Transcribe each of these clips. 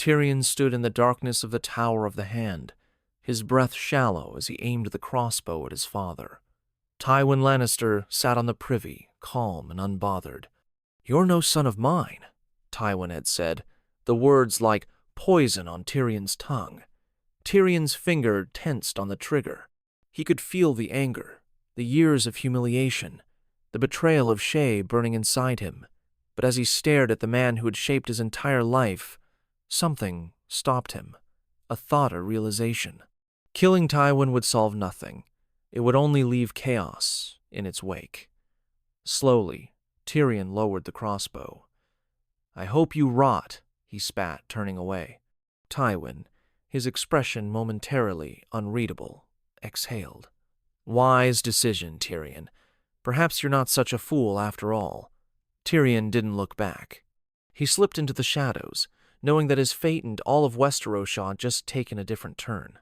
Tyrion stood in the darkness of the Tower of the Hand, his breath shallow as he aimed the crossbow at his father. Tywin Lannister sat on the privy, calm and unbothered. "You're no son of mine," Tywin had said, the words like poison on Tyrion's tongue. Tyrion's finger tensed on the trigger. He could feel the anger, the years of humiliation, the betrayal of Shae burning inside him. But as he stared at the man who had shaped his entire life, something stopped him. A thought, a realization. Killing Tywin would solve nothing. It would only leave chaos in its wake. Slowly, Tyrion lowered the crossbow. "I hope you rot," he spat, turning away. Tywin, his expression momentarily unreadable, exhaled. "Wise decision, Tyrion. Perhaps you're not such a fool after all." Tyrion didn't look back. He slipped into the shadows, knowing that his fate and all of Westeros had just taken a different turn.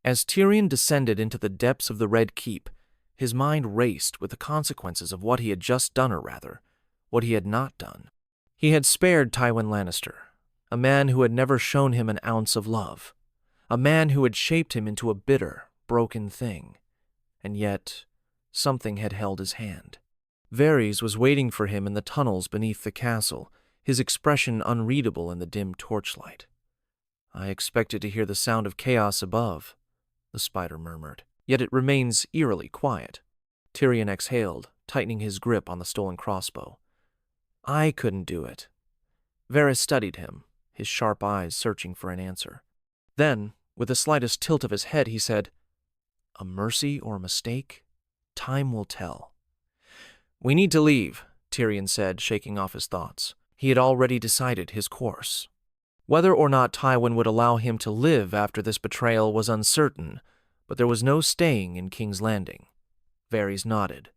As Tyrion descended into the depths of the Red Keep, his mind raced with the consequences of what he had just done, or rather, what he had not done. He had spared Tywin Lannister, a man who had never shown him an ounce of love, a man who had shaped him into a bitter, broken thing. And yet, something had held his hand. Varys was waiting for him in the tunnels beneath the castle, his expression unreadable in the dim torchlight. "I expected to hear the sound of chaos above," the spider murmured, "yet it remains eerily quiet." Tyrion exhaled, tightening his grip on the stolen crossbow. "I couldn't do it." Varys studied him, his sharp eyes searching for an answer. Then, with the slightest tilt of his head, he said, "A mercy or a mistake? Time will tell." "We need to leave," Tyrion said, shaking off his thoughts. He had already decided his course. Whether or not Tywin would allow him to live after this betrayal was uncertain, but there was no staying in King's Landing. Varys nodded.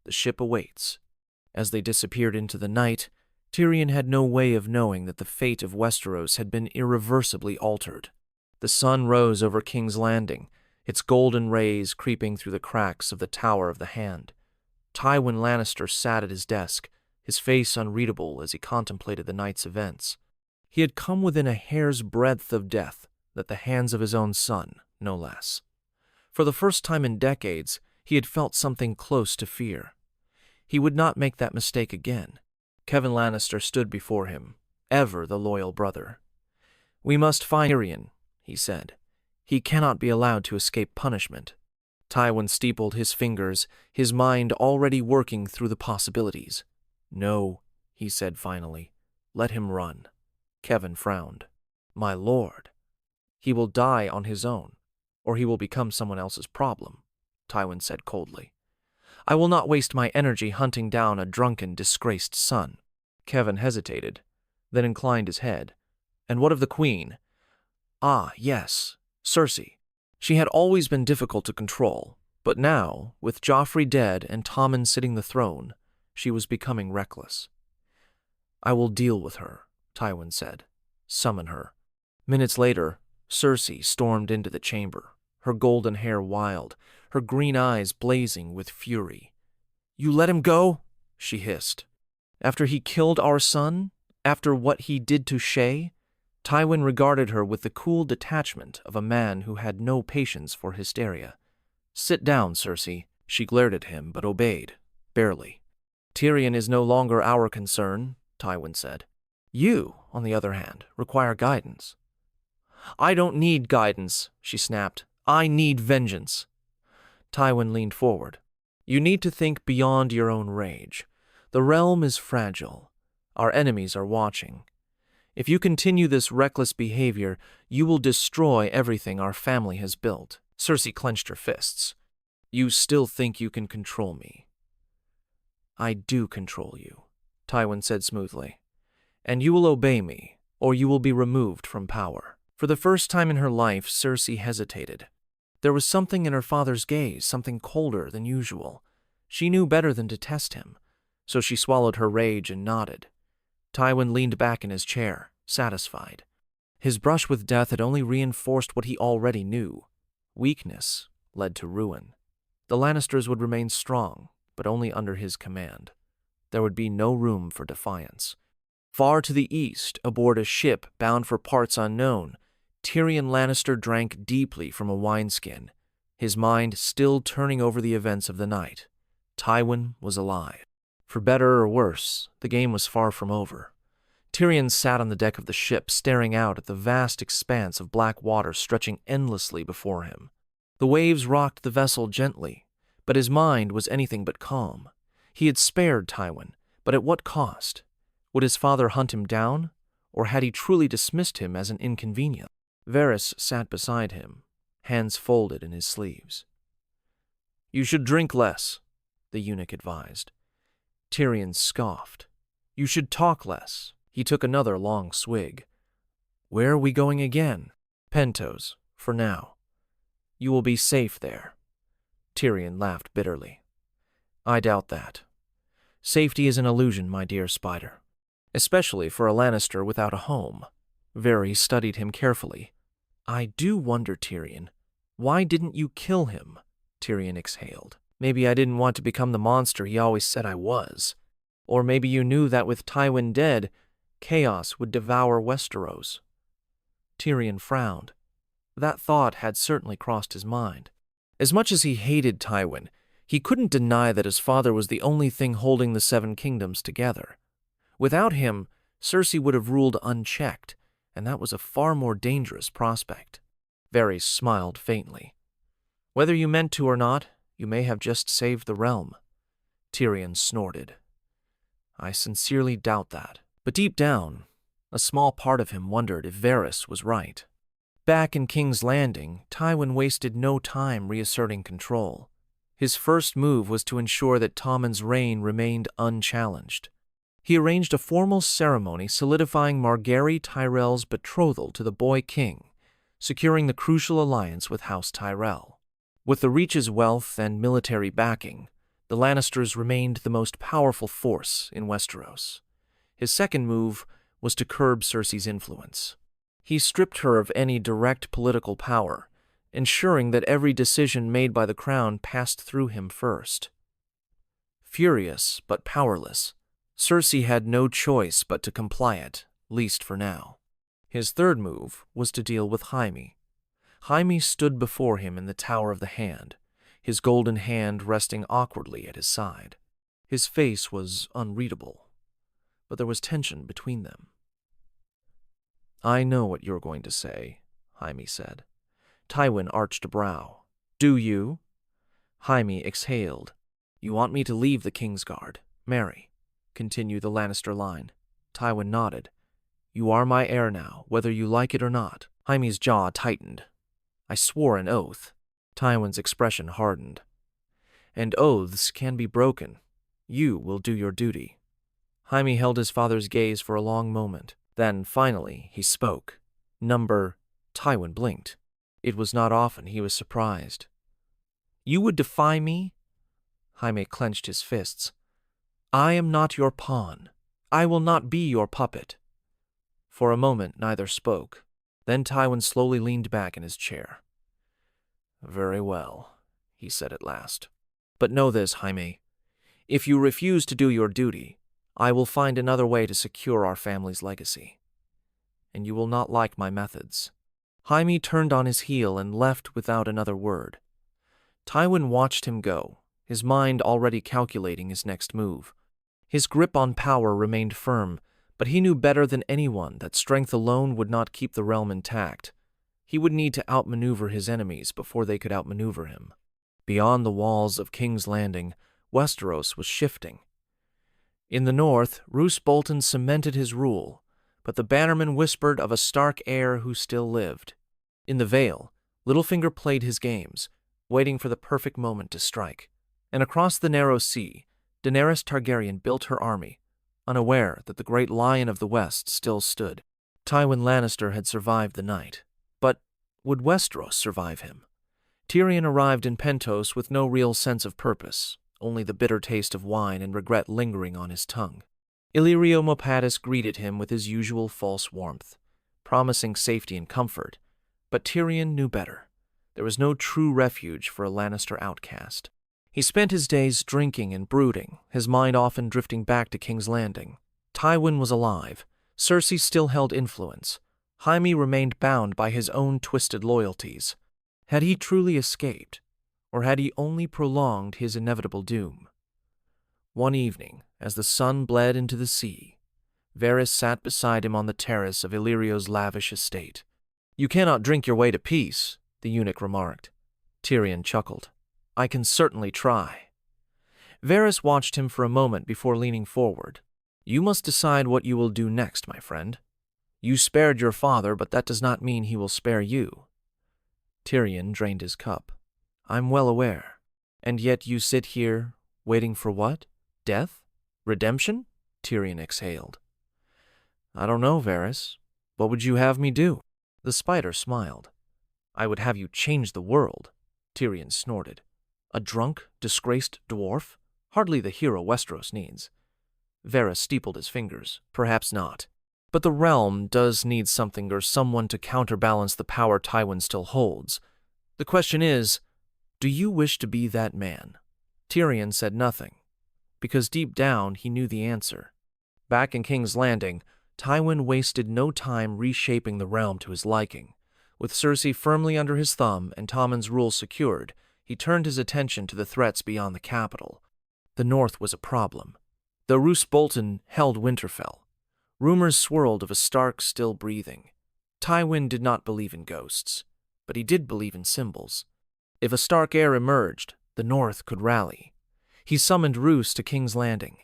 "The ship awaits." As they disappeared into the night, Tyrion had no way of knowing that the fate of Westeros had been irreversibly altered. The sun rose over King's Landing, its golden rays creeping through the cracks of the Tower of the Hand. Tywin Lannister sat at his desk, his face unreadable as he contemplated the night's events. He had come within a hair's breadth of death at the hands of his own son, no less. For the first time in decades, he had felt something close to fear. He would not make that mistake again. Kevan Lannister stood before him, ever the loyal brother. "We must find Tyrion," he said. "He cannot be allowed to escape punishment." Tywin steepled his fingers, his mind already working through the possibilities. "No," he said finally. "Let him run." Kevan frowned. "My lord." "He will die on his own, or he will become someone else's problem," Tywin said coldly. "I will not waste my energy hunting down a drunken, disgraced son." Kevan hesitated, then inclined his head. "And what of the queen?" "Ah, yes, Cersei. She had always been difficult to control, but now, with Joffrey dead and Tommen sitting the throne, she was becoming reckless." "I will deal with her," Tywin said. "Summon her." Minutes later, Cersei stormed into the chamber, her golden hair wild, her green eyes blazing with fury. "You let him go?" she hissed. "After he killed our son? After what he did to Shae?" Tywin regarded her with the cool detachment of a man who had no patience for hysteria. "Sit down, Cersei." She glared at him, but obeyed, barely. "Tyrion is no longer our concern," Tywin said. "You, on the other hand, require guidance." "I don't need guidance," she snapped. "I need vengeance." Tywin leaned forward. "You need to think beyond your own rage. The realm is fragile. Our enemies are watching. If you continue this reckless behavior, you will destroy everything our family has built." Cersei clenched her fists. "You still think you can control me?" "I do control you," Tywin said smoothly. "And you will obey me, or you will be removed from power." For the first time in her life, Cersei hesitated. There was something in her father's gaze, something colder than usual. She knew better than to test him, so she swallowed her rage and nodded. Tywin leaned back in his chair, satisfied. His brush with death had only reinforced what he already knew. Weakness led to ruin. The Lannisters would remain strong, but only under his command. There would be no room for defiance. Far to the east, aboard a ship bound for parts unknown, Tyrion Lannister drank deeply from a wineskin, his mind still turning over the events of the night. Tywin was alive. For better or worse, the game was far from over. Tyrion sat on the deck of the ship, staring out at the vast expanse of black water stretching endlessly before him. The waves rocked the vessel gently, but his mind was anything but calm. He had spared Tywin, but at what cost? Would his father hunt him down, or had he truly dismissed him as an inconvenience? Varys sat beside him, hands folded in his sleeves. "You should drink less," the eunuch advised. Tyrion scoffed. "You should talk less." He took another long swig. "Where are we going again?" "Pentos, for now. You will be safe there." Tyrion laughed bitterly. "I doubt that. Safety is an illusion, my dear Spider. Especially for a Lannister without a home." Varys studied him carefully. "I do wonder, Tyrion, why didn't you kill him?" Tyrion exhaled. "Maybe I didn't want to become the monster he always said I was. Or maybe you knew that with Tywin dead, chaos would devour Westeros." Tyrion frowned. That thought had certainly crossed his mind. As much as he hated Tywin, he couldn't deny that his father was the only thing holding the Seven Kingdoms together. Without him, Cersei would have ruled unchecked, and that was a far more dangerous prospect. Varys smiled faintly. "Whether you meant to or not, you may have just saved the realm." Tyrion snorted. "I sincerely doubt that." But deep down, a small part of him wondered if Varys was right. Back in King's Landing, Tywin wasted no time reasserting control. His first move was to ensure that Tommen's reign remained unchallenged. He arranged a formal ceremony solidifying Margaery Tyrell's betrothal to the boy king, securing the crucial alliance with House Tyrell. With the Reach's wealth and military backing, the Lannisters remained the most powerful force in Westeros. His second move was to curb Cersei's influence. He stripped her of any direct political power, ensuring that every decision made by the crown passed through him first. Furious but powerless, Cersei had no choice but to comply, at least for now. His third move was to deal with Jaime. Jaime stood before him in the Tower of the Hand, his golden hand resting awkwardly at his side. His face was unreadable, but there was tension between them. "I know what you're going to say," Jaime said. Tywin arched a brow. "Do you?" Jaime exhaled. "You want me to leave the Kingsguard, marry, continue the Lannister line?" Tywin nodded. "You are my heir now, whether you like it or not." Jaime's jaw tightened. "I swore an oath." Tywin's expression hardened. "And oaths can be broken. You will do your duty." Jaime held his father's gaze for a long moment. Then, finally, he spoke. Tywin blinked. It was not often he was surprised. "You would defy me?" Jaime clenched his fists. "I am not your pawn. I will not be your puppet." For a moment, neither spoke. Then Tywin slowly leaned back in his chair. "Very well," he said at last. "But know this, Jaime. If you refuse to do your duty, I will find another way to secure our family's legacy. And you will not like my methods." Jaime turned on his heel and left without another word. Tywin watched him go, his mind already calculating his next move. His grip on power remained firm, but he knew better than anyone that strength alone would not keep the realm intact. He would need to outmaneuver his enemies before they could outmaneuver him. Beyond the walls of King's Landing, Westeros was shifting. In the north, Roose Bolton cemented his rule, but the bannermen whispered of a Stark heir who still lived. In the Vale, Littlefinger played his games, waiting for the perfect moment to strike. And across the narrow sea, Daenerys Targaryen built her army, unaware that the great Lion of the West still stood. Tywin Lannister had survived the night, but would Westeros survive him? Tyrion arrived in Pentos with no real sense of purpose, only the bitter taste of wine and regret lingering on his tongue. Illyrio Mopatis greeted him with his usual false warmth, promising safety and comfort, but Tyrion knew better. There was no true refuge for a Lannister outcast. He spent his days drinking and brooding, his mind often drifting back to King's Landing. Tywin was alive. Cersei still held influence. Jaime remained bound by his own twisted loyalties. Had he truly escaped, or had he only prolonged his inevitable doom? One evening, as the sun bled into the sea, Varys sat beside him on the terrace of Illyrio's lavish estate. "You cannot drink your way to peace," the eunuch remarked. Tyrion chuckled. "I can certainly try." Varys watched him for a moment before leaning forward. "You must decide what you will do next, my friend. You spared your father, but that does not mean he will spare you." Tyrion drained his cup. "I'm well aware. And yet you sit here, waiting for what? Death? Redemption?" Tyrion exhaled. "I don't know, Varys. What would you have me do?" The spider smiled. "I would have you change the world," Tyrion snorted. "A drunk, disgraced dwarf? Hardly the hero Westeros needs." Varys steepled his fingers. "Perhaps not. But the realm does need something or someone to counterbalance the power Tywin still holds. The question is, do you wish to be that man?" Tyrion said nothing, because deep down he knew the answer. Back in King's Landing, Tywin wasted no time reshaping the realm to his liking. With Cersei firmly under his thumb and Tommen's rule secured, he turned his attention to the threats beyond the capital. The north was a problem. Though Roose Bolton held Winterfell, rumors swirled of a Stark still breathing. Tywin did not believe in ghosts, but he did believe in symbols. If a Stark heir emerged, the north could rally. He summoned Roose to King's Landing.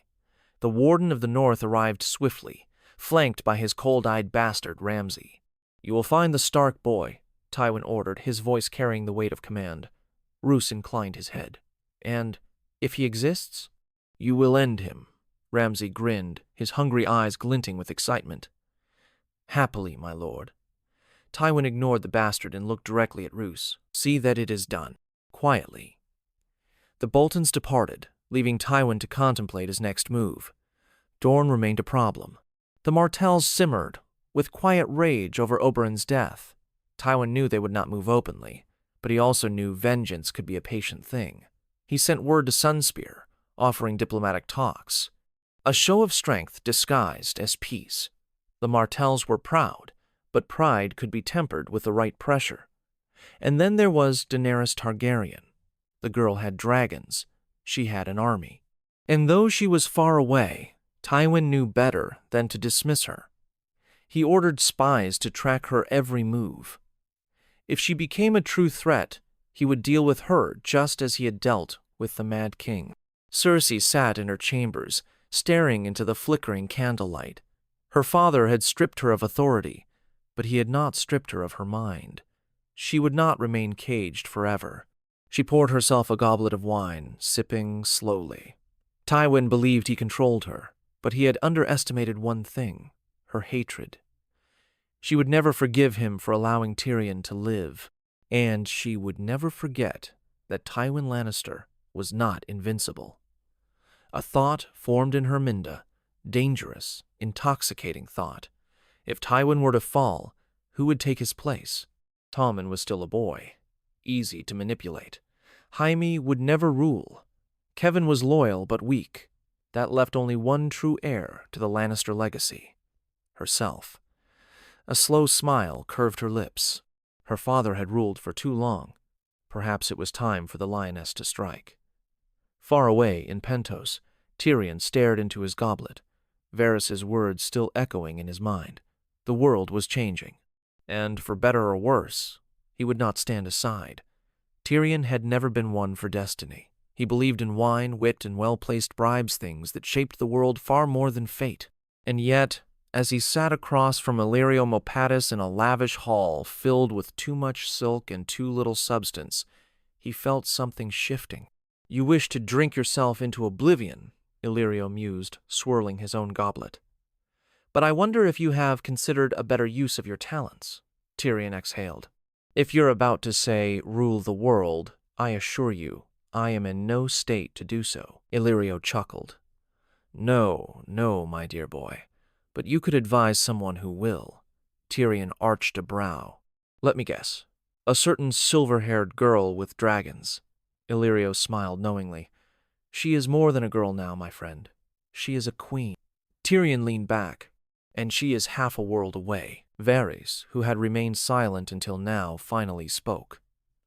The Warden of the North arrived swiftly, flanked by his cold-eyed bastard Ramsay. "You will find the Stark boy," Tywin ordered, his voice carrying the weight of command. Roose inclined his head. "And, if he exists?" "You will end him." Ramsay grinned, his hungry eyes glinting with excitement. "Happily, my lord." Tywin ignored the bastard and looked directly at Roose. "See that it is done. Quietly." The Boltons departed, leaving Tywin to contemplate his next move. Dorne remained a problem. The Martells simmered, with quiet rage over Oberyn's death. Tywin knew they would not move openly, but he also knew vengeance could be a patient thing. He sent word to Sunspear, offering diplomatic talks. A show of strength disguised as peace. The Martells were proud, but pride could be tempered with the right pressure. And then there was Daenerys Targaryen. The girl had dragons. She had an army. And though she was far away, Tywin knew better than to dismiss her. He ordered spies to track her every move. If she became a true threat, he would deal with her just as he had dealt with the Mad King. Cersei sat in her chambers, staring into the flickering candlelight. Her father had stripped her of authority, but he had not stripped her of her mind. She would not remain caged forever. She poured herself a goblet of wine, sipping slowly. Tywin believed he controlled her, but he had underestimated one thing: her hatred. She would never forgive him for allowing Tyrion to live, and she would never forget that Tywin Lannister was not invincible. A thought formed in her minda, dangerous, intoxicating thought. If Tywin were to fall, who would take his place? Tommen was still a boy, easy to manipulate. Jaime would never rule. Kevan was loyal but weak. That left only one true heir to the Lannister legacy: herself. A slow smile curved her lips. Her father had ruled for too long. Perhaps it was time for the lioness to strike. Far away in Pentos, Tyrion stared into his goblet, Varys' words still echoing in his mind. The world was changing, and for better or worse, he would not stand aside. Tyrion had never been one for destiny. He believed in wine, wit, and well-placed bribes, things that shaped the world far more than fate. And yet, as he sat across from Illyrio Mopatis in a lavish hall filled with too much silk and too little substance, he felt something shifting. "You wish to drink yourself into oblivion," Illyrio mused, swirling his own goblet. "But I wonder if you have considered a better use of your talents," Tyrion exhaled. "If you're about to say, rule the world, I assure you, I am in no state to do so," Illyrio chuckled. "No, no, my dear boy. But you could advise someone who will." Tyrion arched a brow. "Let me guess. A certain silver-haired girl with dragons." Illyrio smiled knowingly. "She is more than a girl now, my friend. She is a queen." Tyrion leaned back. And she is half a world away. Varys, who had remained silent until now, finally spoke.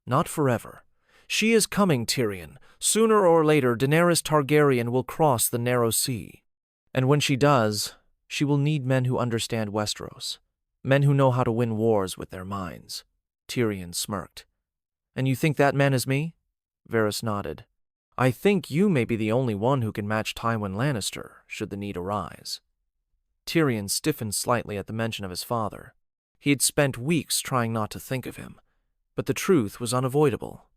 Not forever. She is coming, Tyrion. Sooner or later, Daenerys Targaryen will cross the narrow sea. And when she does, she will need men who understand Westeros. Men who know how to win wars with their minds. Tyrion smirked. And you think that man is me? Varys nodded. I think you may be the only one who can match Tywin Lannister, should the need arise. Tyrion stiffened slightly at the mention of his father. He had spent weeks trying not to think of him, but the truth was unavoidable.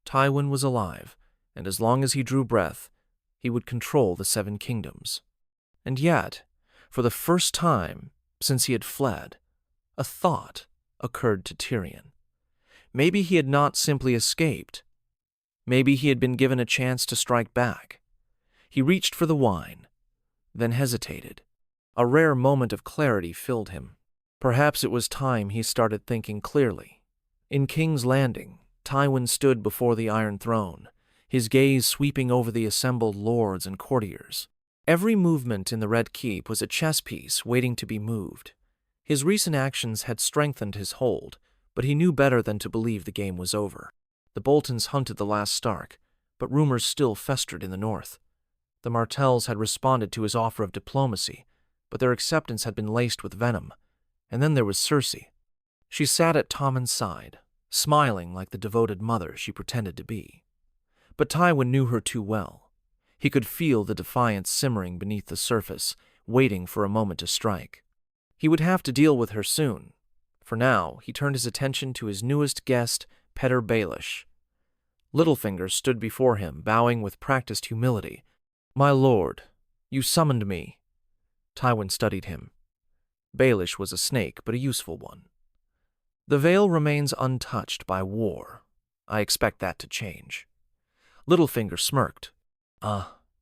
Tywin was alive, and as long as he drew breath, he would control the Seven Kingdoms. And yet, for the first time since he had fled, a thought occurred to Tyrion. Maybe he had not simply escaped. Maybe he had been given a chance to strike back. He reached for the wine, then hesitated. A rare moment of clarity filled him. Perhaps it was time he started thinking clearly. In King's Landing, Tywin stood before the Iron Throne, his gaze sweeping over the assembled lords and courtiers. Every movement in the Red Keep was a chess piece waiting to be moved. His recent actions had strengthened his hold, but he knew better than to believe the game was over. The Boltons hunted the last Stark, but rumors still festered in the north. The Martells had responded to his offer of diplomacy, but their acceptance had been laced with venom. And then there was Cersei. She sat at Tommen's side, smiling like the devoted mother she pretended to be. But Tywin knew her too well. He could feel the defiance simmering beneath the surface, waiting for a moment to strike. He would have to deal with her soon. For now, he turned his attention to his newest guest, Petyr Baelish. Littlefinger stood before him, bowing with practiced humility. "My lord, you summoned me." Tywin studied him. Baelish was a snake, but a useful one. "The Vale remains untouched by war. I expect that to change." Littlefinger smirked.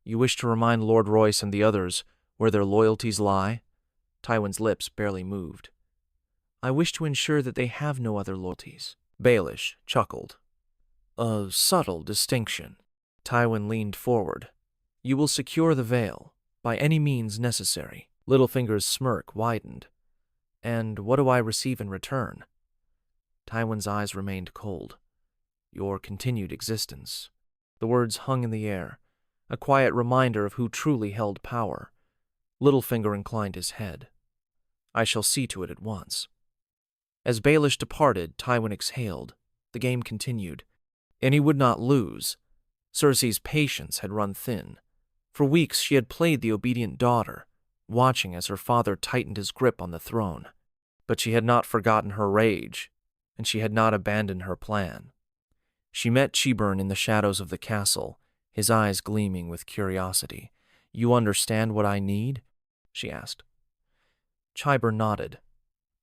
You wish to remind Lord Royce and the others where their loyalties lie?" Tywin's lips barely moved. "I wish to ensure that they have no other loyalties." Baelish chuckled. "A subtle distinction." Tywin leaned forward. "You will secure the Vale, by any means necessary." Littlefinger's smirk widened. "And what do I receive in return?" Tywin's eyes remained cold. "Your continued existence." The words hung in the air, a quiet reminder of who truly held power. Littlefinger inclined his head. "I shall see to it at once." As Baelish departed, Tywin exhaled. The game continued, and he would not lose. Cersei's patience had run thin. For weeks she had played the obedient daughter, watching as her father tightened his grip on the throne. But she had not forgotten her rage, and she had not abandoned her plan. She met Qyburn in the shadows of the castle, his eyes gleaming with curiosity. "You understand what I need?" she asked. Qyburn nodded.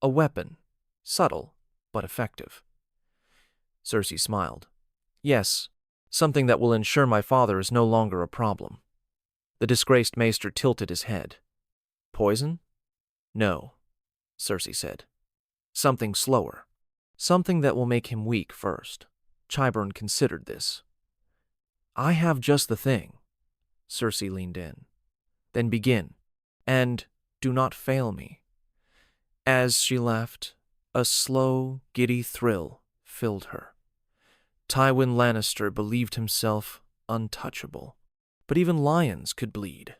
"A weapon, subtle but effective." Cersei smiled. "Yes, something that will ensure my father is no longer a problem." The disgraced maester tilted his head. "Poison?" "No," Cersei said. "Something slower. Something that will make him weak first." Qyburn considered this. "I have just the thing." Cersei leaned in. "Then begin, and do not fail me." As she left, a slow, giddy thrill filled her. Tywin Lannister believed himself untouchable. But even lions could bleed.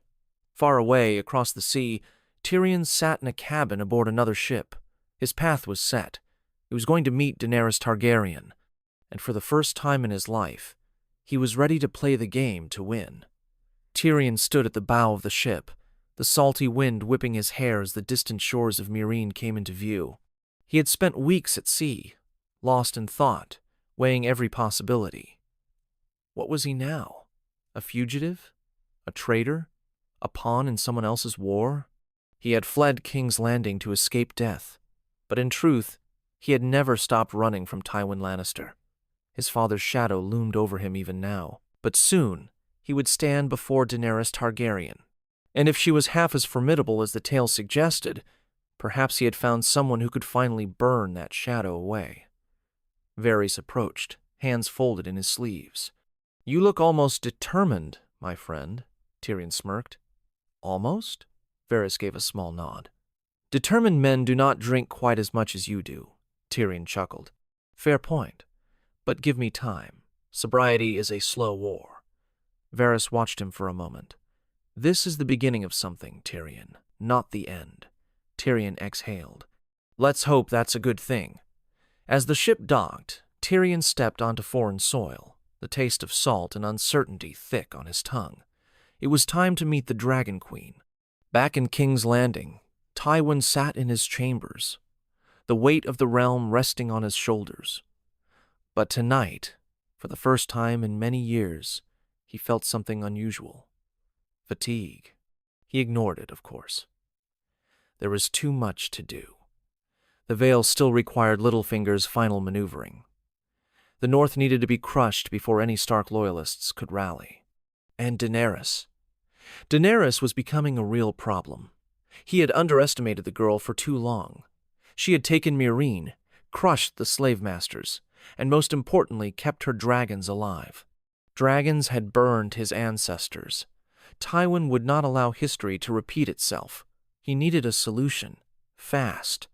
Far away, across the sea, Tyrion sat in a cabin aboard another ship. His path was set. He was going to meet Daenerys Targaryen, and for the first time in his life, he was ready to play the game to win. Tyrion stood at the bow of the ship, the salty wind whipping his hair as the distant shores of Meereen came into view. He had spent weeks at sea, lost in thought, weighing every possibility. What was he now? A fugitive? A traitor? A pawn in someone else's war? He had fled King's Landing to escape death, but in truth, he had never stopped running from Tywin Lannister. His father's shadow loomed over him even now, but soon he would stand before Daenerys Targaryen. And if she was half as formidable as the tale suggested, perhaps he had found someone who could finally burn that shadow away. Varys approached, hands folded in his sleeves. "You look almost determined, my friend," Tyrion smirked. "Almost?" Varys gave a small nod. Determined men do not drink quite as much as you do, Tyrion chuckled. Fair point. But give me time. Sobriety is a slow war. Varys watched him for a moment. This is the beginning of something, Tyrion, not the end. Tyrion exhaled. Let's hope that's a good thing. As the ship docked, Tyrion stepped onto foreign soil, the taste of salt and uncertainty thick on his tongue. It was time to meet the Dragon Queen. Back in King's Landing, Tywin sat in his chambers, the weight of the realm resting on his shoulders. But tonight, for the first time in many years, he felt something unusual. Fatigue. He ignored it, of course. There was too much to do. The Vale still required Littlefinger's final maneuvering. The North needed to be crushed before any Stark loyalists could rally. And Daenerys. Daenerys was becoming a real problem. He had underestimated the girl for too long. She had taken Meereen, crushed the slave masters, and most importantly kept her dragons alive. Dragons had burned his ancestors. Tywin would not allow history to repeat itself. He needed a solution, fast.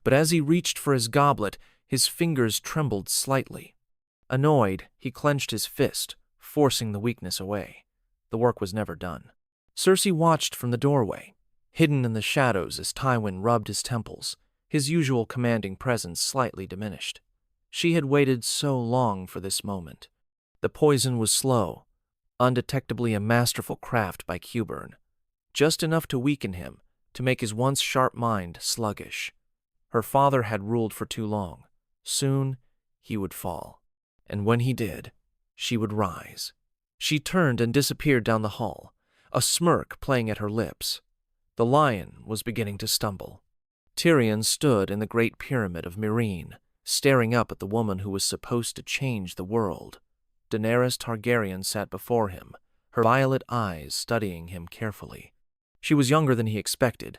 But as he reached for his goblet, his fingers trembled slightly. Annoyed, he clenched his fist, forcing the weakness away. The work was never done. Cersei watched from the doorway, hidden in the shadows as Tywin rubbed his temples, his usual commanding presence slightly diminished. She had waited so long for this moment. The poison was slow, undetectably a masterful craft by Qyburn, just enough to weaken him, to make his once sharp mind sluggish. Her father had ruled for too long. Soon, he would fall. And when he did, she would rise. She turned and disappeared down the hall, a smirk playing at her lips. The lion was beginning to stumble. Tyrion stood in the Great Pyramid of Meereen, staring up at the woman who was supposed to change the world. Daenerys Targaryen sat before him, her violet eyes studying him carefully. She was younger than he expected,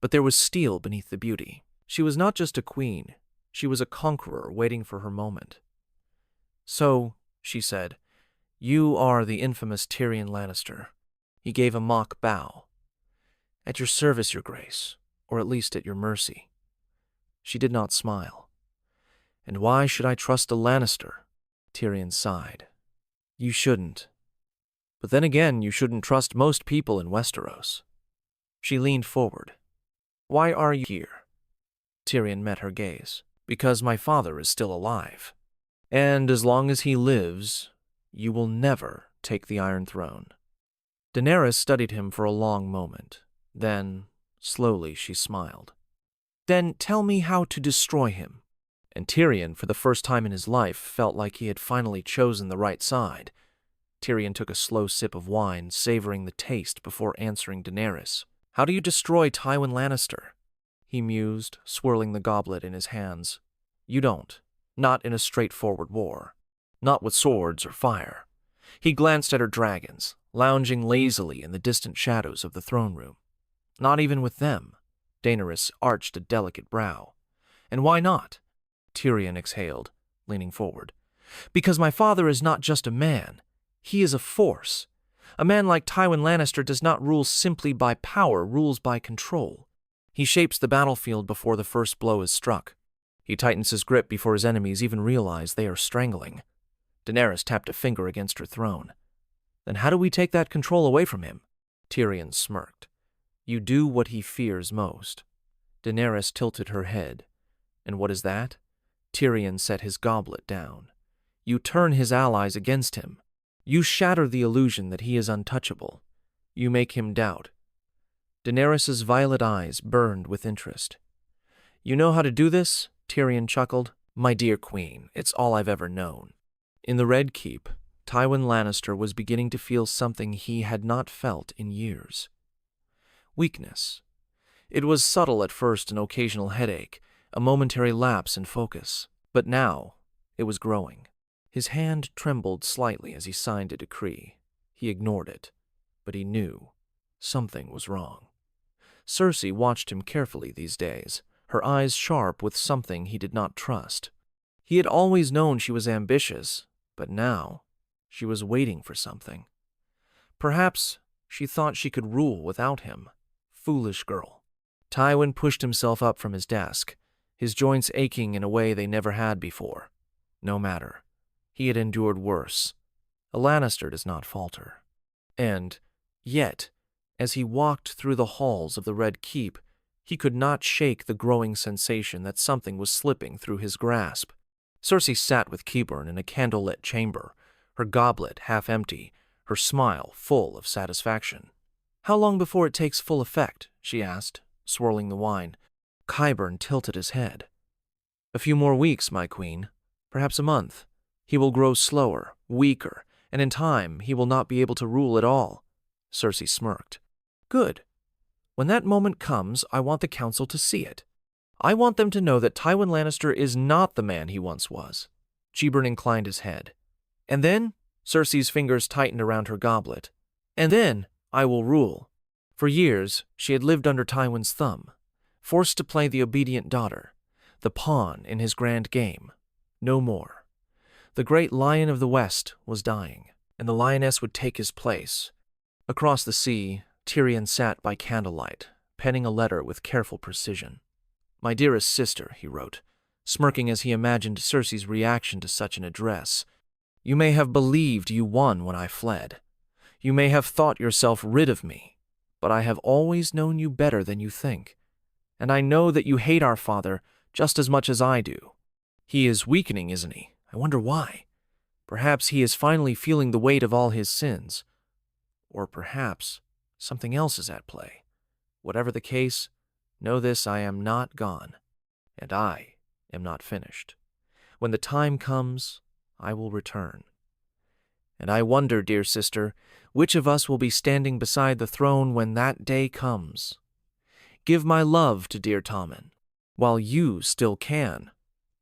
but there was steel beneath the beauty. She was not just a queen, she was a conqueror waiting for her moment. So, she said, you are the infamous Tyrion Lannister. He gave a mock bow. At your service, your grace, or at least at your mercy. She did not smile. And why should I trust a Lannister? Tyrion sighed. You shouldn't. But then again, you shouldn't trust most people in Westeros. She leaned forward. Why are you here? Tyrion met her gaze. Because my father is still alive. And as long as he lives, you will never take the Iron Throne. Daenerys studied him for a long moment. Then, slowly, she smiled. Then tell me how to destroy him. And Tyrion, for the first time in his life, felt like he had finally chosen the right side. Tyrion took a slow sip of wine, savoring the taste before answering Daenerys. How do you destroy Tywin Lannister? He mused, swirling the goblet in his hands. You don't. Not in a straightforward war. Not with swords or fire. He glanced at her dragons, lounging lazily in the distant shadows of the throne room. Not even with them. Daenerys arched a delicate brow. And why not? Tyrion exhaled, leaning forward. Because my father is not just a man. He is a force. A man like Tywin Lannister does not rule simply by power, rules by control. He shapes the battlefield before the first blow is struck. He tightens his grip before his enemies even realize they are strangling. Daenerys tapped a finger against her throne. Then how do we take that control away from him? Tyrion smirked. You do what he fears most. Daenerys tilted her head. And what is that? Tyrion set his goblet down. You turn his allies against him. You shatter the illusion that he is untouchable. You make him doubt. Daenerys' violet eyes burned with interest. You know how to do this? Tyrion chuckled. My dear queen, it's all I've ever known. In the Red Keep, Tywin Lannister was beginning to feel something he had not felt in years. Weakness. It was subtle at first, an occasional headache, a momentary lapse in focus. But now, it was growing. His hand trembled slightly as he signed a decree. He ignored it, but he knew something was wrong. Cersei watched him carefully these days, her eyes sharp with something he did not trust. He had always known she was ambitious, but now she was waiting for something. Perhaps she thought she could rule without him, Foolish girl. Tywin pushed himself up from his desk, his joints aching in a way they never had before. No matter. He had endured worse. A Lannister does not falter. And, yet, as he walked through the halls of the Red Keep, he could not shake the growing sensation that something was slipping through his grasp. Cersei sat with Qyburn in a candlelit chamber, her goblet half empty, her smile full of satisfaction. "How long before it takes full effect?" she asked, swirling the wine. Qyburn tilted his head. "A few more weeks, my queen. Perhaps a month. He will grow slower, weaker, and in time he will not be able to rule at all." Cersei smirked. "Good. When that moment comes, I want the council to see it. I want them to know that Tywin Lannister is not the man he once was." Qyburn inclined his head. "And then," Cersei's fingers tightened around her goblet, "and then I will rule." For years, she had lived under Tywin's thumb, forced to play the obedient daughter, the pawn in his grand game. No more. The great Lion of the West was dying, and the lioness would take his place. Across the sea, Tyrion sat by candlelight, penning a letter with careful precision. "My dearest sister," he wrote, smirking as he imagined Cersei's reaction to such an address. "You may have believed you won when I fled. You may have thought yourself rid of me, but I have always known you better than you think. And I know that you hate our father just as much as I do. He is weakening, isn't he? I wonder why. Perhaps he is finally feeling the weight of all his sins. Or perhaps something else is at play. Whatever the case, know this: I am not gone, and I am not finished. When the time comes, I will return. And I wonder, dear sister, which of us will be standing beside the throne when that day comes. Give my love to dear Tommen, while you still can.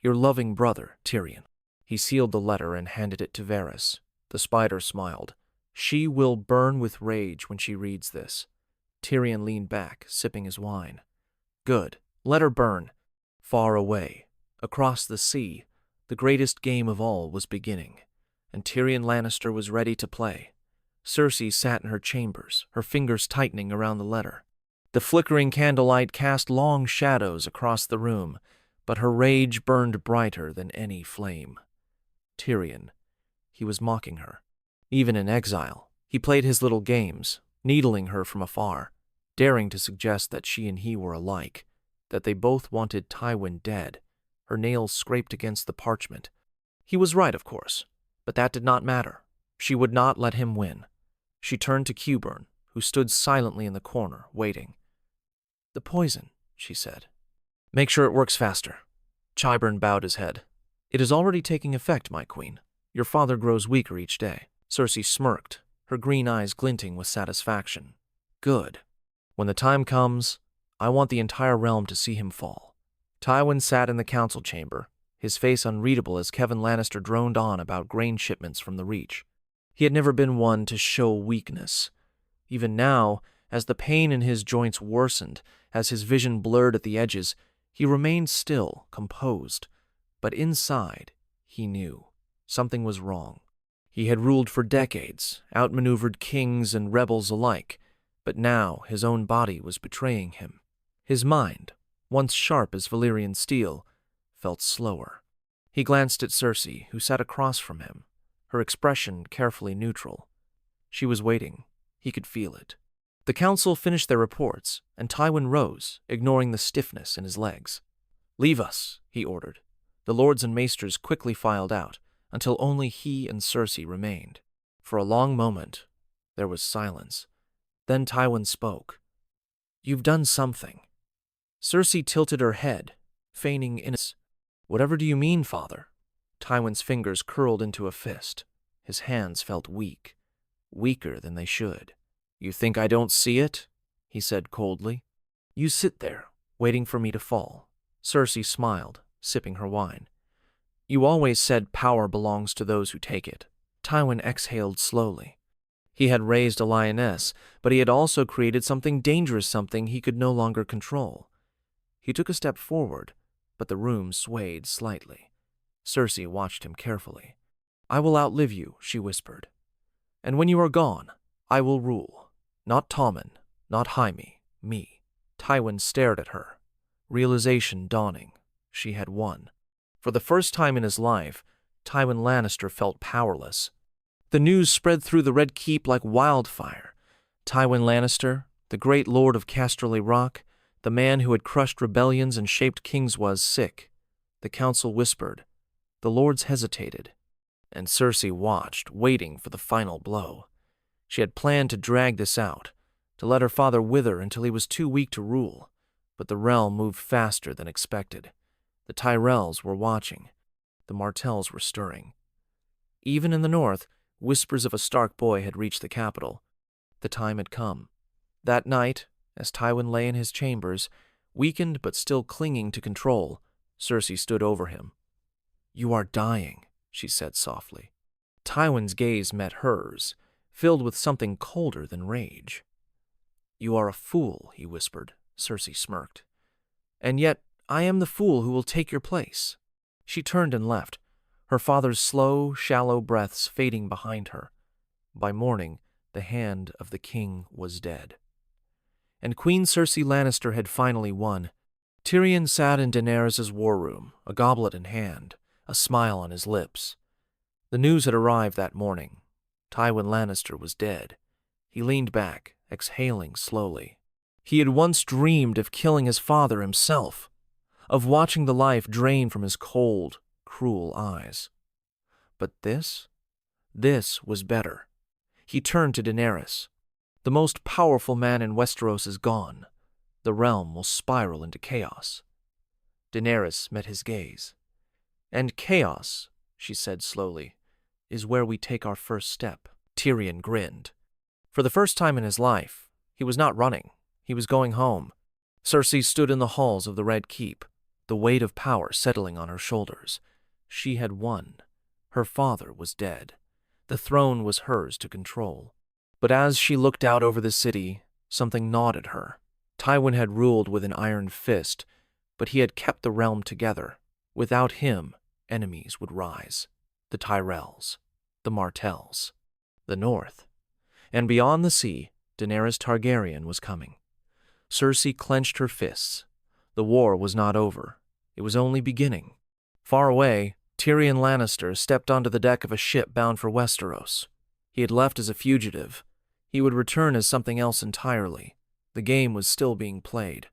Your loving brother, Tyrion." He sealed the letter and handed it to Varys. The spider smiled. "She will burn with rage when she reads this." Tyrion leaned back, sipping his wine. "Good. Let her burn." Far away, across the sea, the greatest game of all was beginning, and Tyrion Lannister was ready to play. Cersei sat in her chambers, her fingers tightening around the letter. The flickering candlelight cast long shadows across the room, but her rage burned brighter than any flame. Tyrion, he was mocking her. Even in exile, he played his little games, needling her from afar, daring to suggest that she and he were alike, that they both wanted Tywin dead. Her nails scraped against the parchment. He was right, of course, but that did not matter. She would not let him win. She turned to Qyburn, who stood silently in the corner, waiting. "The poison," she said. "Make sure it works faster." Qyburn bowed his head. "It is already taking effect, my queen. Your father grows weaker each day." Cersei smirked, her green eyes glinting with satisfaction. "Good. When the time comes, I want the entire realm to see him fall." Tywin sat in the council chamber, his face unreadable as Kevan Lannister droned on about grain shipments from the Reach. He had never been one to show weakness. Even now, as the pain in his joints worsened, as his vision blurred at the edges, he remained still, composed. But inside, he knew something was wrong. He had ruled for decades, outmaneuvered kings and rebels alike, but now his own body was betraying him. His mind, once sharp as Valyrian steel, felt slower. He glanced at Cersei, who sat across from him, her expression carefully neutral. She was waiting. He could feel it. The council finished their reports, and Tywin rose, ignoring the stiffness in his legs. "Leave us," he ordered. The lords and maesters quickly filed out, until only he and Cersei remained. For a long moment, there was silence. Then Tywin spoke. "You've done something." Cersei tilted her head, feigning innocence. "Whatever do you mean, father?" Tywin's fingers curled into a fist. His hands felt weak, weaker than they should. "You think I don't see it?" he said coldly. "You sit there, waiting for me to fall." Cersei smiled, sipping her wine. "You always said power belongs to those who take it." Tywin exhaled slowly. He had raised a lioness, but he had also created something dangerous, something he could no longer control. He took a step forward, but the room swayed slightly. Cersei watched him carefully. "I will outlive you," she whispered. "And when you are gone, I will rule. Not Tommen, not Jaime, Me. Tywin stared at her, realization dawning. She had won. For the first time in his life, Tywin Lannister felt powerless. The news spread through the Red Keep like wildfire. Tywin Lannister, the great lord of Casterly Rock, the man who had crushed rebellions and shaped kings, was sick. The council whispered. The lords hesitated. And Cersei watched, waiting for the final blow. She had planned to drag this out, to let her father wither until he was too weak to rule. But the realm moved faster than expected. The Tyrells were watching. The Martells were stirring. Even in the north, whispers of a Stark boy had reached the capital. The time had come. That night, as Tywin lay in his chambers, weakened but still clinging to control, Cersei stood over him. "You are dying," she said softly. Tywin's gaze met hers, filled with something colder than rage. "You are a fool," he whispered. Cersei smirked. "And yet I am the fool who will take your place." She turned and left, her father's slow, shallow breaths fading behind her. By morning, the hand of the king was dead. And Queen Cersei Lannister had finally won. Tyrion sat in Daenerys' war room, a goblet in hand, a smile on his lips. The news had arrived that morning. Tywin Lannister was dead. He leaned back, exhaling slowly. He had once dreamed of killing his father himself, of watching the life drain from his cold, cruel eyes. But this was better. He turned to Daenerys. "The most powerful man in Westeros is gone. The realm will spiral into chaos." Daenerys met his gaze. "And chaos," she said slowly, "is where we take our first step." Tyrion grinned. For the first time in his life, he was not running. He was going home. Cersei stood in the halls of the Red Keep, the weight of power settling on her shoulders. She had won. Her father was dead. The throne was hers to control. But as she looked out over the city, something gnawed at her. Tywin had ruled with an iron fist, but he had kept the realm together. Without him, enemies would rise. The Tyrells, the Martells, the North. And beyond the sea, Daenerys Targaryen was coming. Cersei clenched her fists. The war was not over. It was only beginning. Far away, Tyrion Lannister stepped onto the deck of a ship bound for Westeros. He had left as a fugitive. He would return as something else entirely. The game was still being played.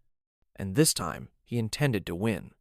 And this time, he intended to win.